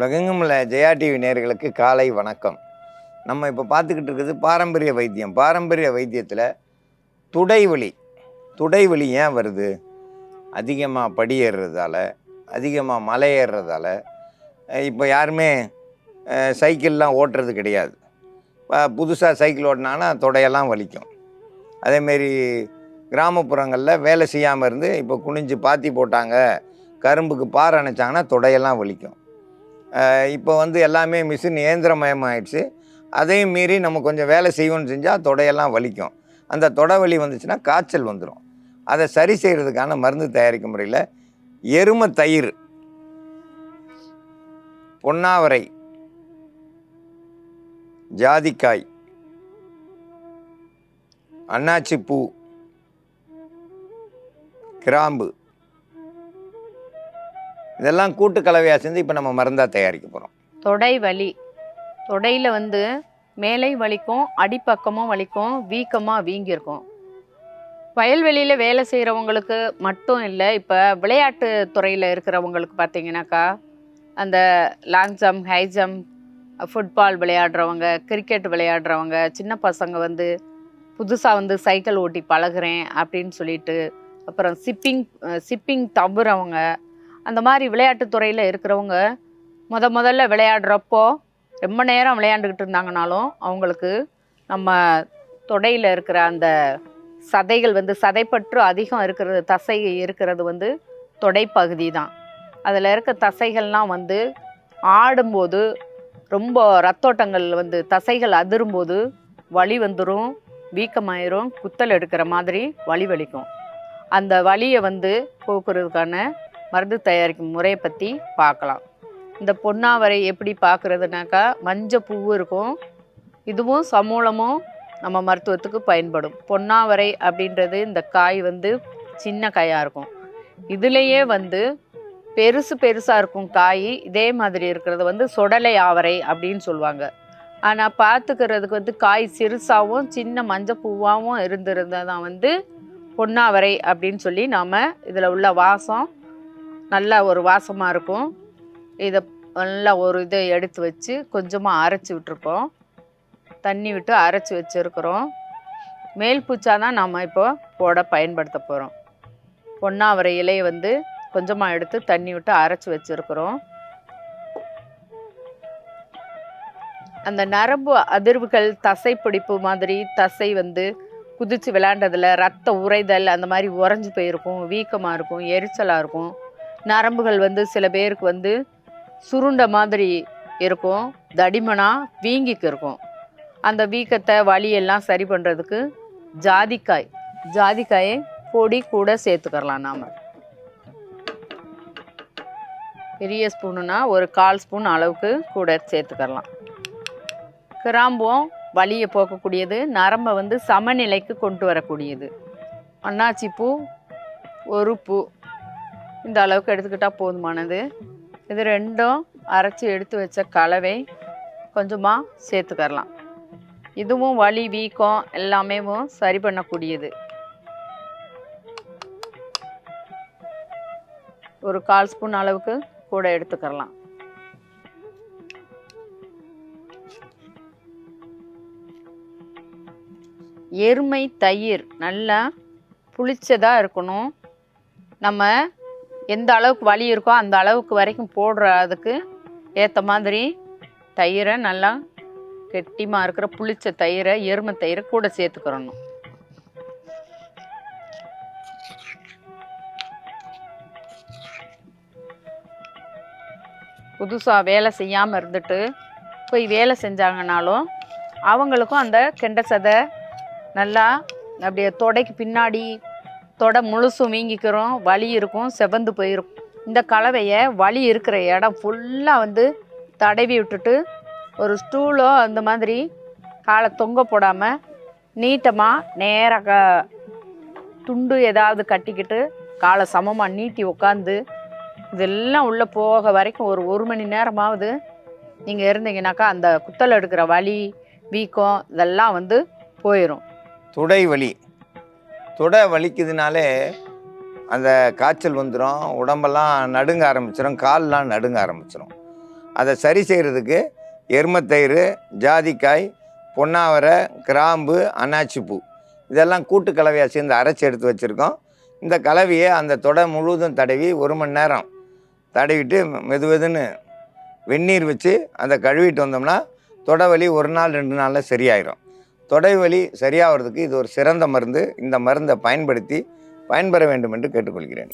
உலகெங்கும் உள்ள ஜெயா டிவி நேயர்களுக்கு காலை வணக்கம். நம்ம இப்போ பார்த்துக்கிட்டு இருக்கிறது பாரம்பரிய வைத்தியம். பாரம்பரிய வைத்தியத்தில் துடைவலி ஏன் வருது? அதிகமாக படி ஏறுறதால, அதிகமாக மலை ஏறுறதால. இப்போ யாருமே சைக்கிள்லாம் ஓட்டுறது கிடையாது. புதுசாக சைக்கிள் ஓட்டினாங்கன்னா தொடையெல்லாம் வலிக்கும். அதேமாரி கிராமப்புறங்களில் வேலை செய்யாமல் இருந்து இப்போ குனிஞ்சு பாத்தி போட்டாங்க, கரும்புக்கு பார் அணைச்சாங்கன்னா தொடையெல்லாம் வலிக்கும். இப்போ எல்லாமே மிஷின் இயந்திரமயமாகிடுச்சு. அதையும் மீறி நம்ம கொஞ்சம் வேலை செய்வோன்னு செஞ்சால் தொடையெல்லாம் வலிக்கும். அந்த தொடை வலி வந்துச்சுன்னா காய்ச்சல் வந்துடும். அதை சரி செய்கிறதுக்கான மருந்து தயாரிக்கும் முறையில் எருமை தயிர், பொன்னாவரை, ஜாதிக்காய், அன்னாச்சி பூ, கிராம்பு இதெல்லாம் கூட்டு கலவையாக செஞ்சு இப்போ நம்ம மருந்தாக தயாரிக்க போகிறோம். தொடை வலி, தொடையில் மேலே வலிக்கும், அடிப்பக்கமும் வலிக்கும், வீக்கமாக வீங்கியிருக்கும். வயல்வெளியில் வேலை செய்கிறவங்களுக்கு மட்டும் இல்லை, இப்போ விளையாட்டு துறையில் இருக்கிறவங்களுக்கு பார்த்தீங்கன்னாக்கா, அந்த long jump, high jump, football விளையாடுறவங்க, கிரிக்கெட் விளையாடுறவங்க, சின்ன பசங்க புதுசாக சைக்கிள் ஓட்டி பழகுறேன் அப்படின்னு சொல்லிட்டு, அப்புறம் சிப்பிங் தம்புறவங்க, அந்த மாதிரி விளையாட்டுத்துறையில் இருக்கிறவங்க முதல்ல விளையாடுறப்போ ரொம்ப நேரம் விளையாண்டுக்கிட்டு இருந்தாங்கனாலும் அவங்களுக்கு நம்ம தொடையில் இருக்கிற அந்த சதைகள் சதைப்பற்று அதிகம் இருக்கிறது, தசை இருக்கிறது தொடைப்பகுதி தான். அதில் இருக்க தசைகள்லாம் ஆடும்போது ரொம்ப ரத்தோட்டங்கள் தசைகள் அதிரும்போது வலி வந்துடும், வீக்கமாயிரும், குத்தல் எடுக்கிற மாதிரி வலி வலிக்கும். அந்த வலியை போக்குறதுக்கான மருந்து தயாரிக்கும் முறையை பற்றி பார்க்கலாம். இந்த பொன்னாவரை எப்படி பார்க்குறதுனாக்கா, மஞ்சள் பூ இருக்கும், இதுவும் சமூலமும் நம்ம மருத்துவத்துக்கு பயன்படும். பொன்னாவரை அப்படின்றது இந்த காய் சின்ன காயாக இருக்கும். இதுலேயே பெருசாக இருக்கும் காய். இதே மாதிரி இருக்கிறது சொடலை ஆவரை அப்படின்னு சொல்லுவாங்க. ஆனால் பார்த்துக்கிறதுக்கு காய் சிறுசாகவும் சின்ன மஞ்சள் பூவாகவும் இருந்திருந்தால் தான் பொன்னாவரை அப்படின்னு சொல்லி நாம் இதில் உள்ள வாசம் நல்ல ஒரு வாசமாக இருக்கும். இதை நல்லா ஒரு இதை எடுத்து வச்சு கொஞ்சமாக அரைச்சி விட்டுருக்கோம், தண்ணி விட்டு அரைச்சி வச்சுருக்கிறோம். மேல் பூச்சா தான் நம்ம இப்போ போட பயன்படுத்த போகிறோம். பொன்னாவரை இலையை கொஞ்சமாக எடுத்து தண்ணி விட்டு அரைச்சி வச்சுருக்கிறோம். அந்த நரம்பு அதிர்வுகள், தசை பிடிப்பு மாதிரி, தசை குதித்து விளையாண்டதில் ரத்த உறைதல் அந்த மாதிரி உறைஞ்சி போயிருக்கும், வீக்கமாக இருக்கும், எரிச்சலாக இருக்கும். நரம்புகள் சில பேருக்கு சுருண்ட மாதிரி இருக்கும், தடிமனாக வீங்கிக்கு இருக்கும். அந்த வீக்கத்தை வலியெல்லாம் சரி பண்ணுறதுக்கு ஜாதிக்காயை பொடி கூட சேர்த்துக்கலாம். நாம் பெரிய ஸ்பூனுனா ஒரு 1/4 ஸ்பூன் அளவுக்கு கூட சேர்த்துக்கலாம். கிராம்பும் வலியை போக்கக்கூடியது, நரம்பை சமநிலைக்கு கொண்டு வரக்கூடியது. அன்னாச்சி பூ ஒரு பூ இந்த அளவுக்கு எடுத்துக்கிட்டால் போதுமானது. இது ரெண்டும் அரைச்சி எடுத்து வச்ச கலவை கொஞ்சமாக சேர்த்துக்கலாம். இதுவும் வலி, வீக்கம் எல்லாமே சரி பண்ணக்கூடியது. ஒரு 1/4 ஸ்பூன் அளவுக்கு கூட எடுத்துக்கலாம். எருமை தயிர் நல்லா புளிச்சதாக இருக்கணும். நம்ம எந்த அளவுக்கு வலி இருக்கோ அந்த அளவுக்கு வரைக்கும் போடுறதுக்கு ஏற்ற மாதிரி தயிரை, நல்லா கெட்டிமாக இருக்கிற புளிச்ச தயிரை, எருமை தயிரை கூட சேர்த்துக்கிறணும். புதுசாக வேலை செய்யாமல் இருந்துட்டு போய் வேலை செஞ்சாங்கனாலும் அவங்களுக்கும் அந்த கெண்டை சதை நல்லா அப்படியே தொடைக்கு பின்னாடி தொடை முழுசும் வீங்கிக்கிறோம், வலி இருக்கும், செவந்து போயிருக்கும். இந்த கலவையை வலி இருக்கிற இடம் ஃபுல்லாக தடவி விட்டுட்டு ஒரு ஸ்டூலோ அந்த மாதிரி காலை தொங்க போடாமல் நீட்டமாக நேராக துண்டு ஏதாவது கட்டிக்கிட்டு காலை சமமாக நீட்டி உட்காந்து இதெல்லாம் உள்ளே போக வரைக்கும் ஒரு மணி நேரமாவது நீங்கள் இருந்தீங்கன்னாக்கா அந்த குத்தல் எடுக்கிற வலி, வீக்கம் இதெல்லாம் போயிடும். தொடை வலிக்குதுனாலே அந்த காய்ச்சல் வந்துடும், உடம்பெல்லாம் நடுங்க ஆரம்பிச்சிடும், கால்லாம் நடுங்க ஆரம்பிச்சிடும். அதை சரி செய்கிறதுக்கு எருமத்தயிறு, ஜாதிக்காய், பொன்னாவரை, கிராம்பு, அன்னாச்சிப்பூ இதெல்லாம் கூட்டு கலவையாக சேர்ந்து அரைச்சி எடுத்து வச்சுருக்கோம். இந்த கலவையை அந்த தொடை முழுவதும் தடவி 1 மணி நேரம் தடவிட்டு மெதுன்னு வெந்நீர் வச்சு அதை கழுவிட்டு வந்தோம்னா தொடை வலி 1 நாள் 2 நாளில் சரியாயிடும். தொடை வலி சரியாகிறதுக்கு இது ஒரு சிறந்த மருந்து. இந்த மருந்தை பயன்படுத்தி பயன்பெற வேண்டும் என்று கேட்டுக்கொள்கிறேன்.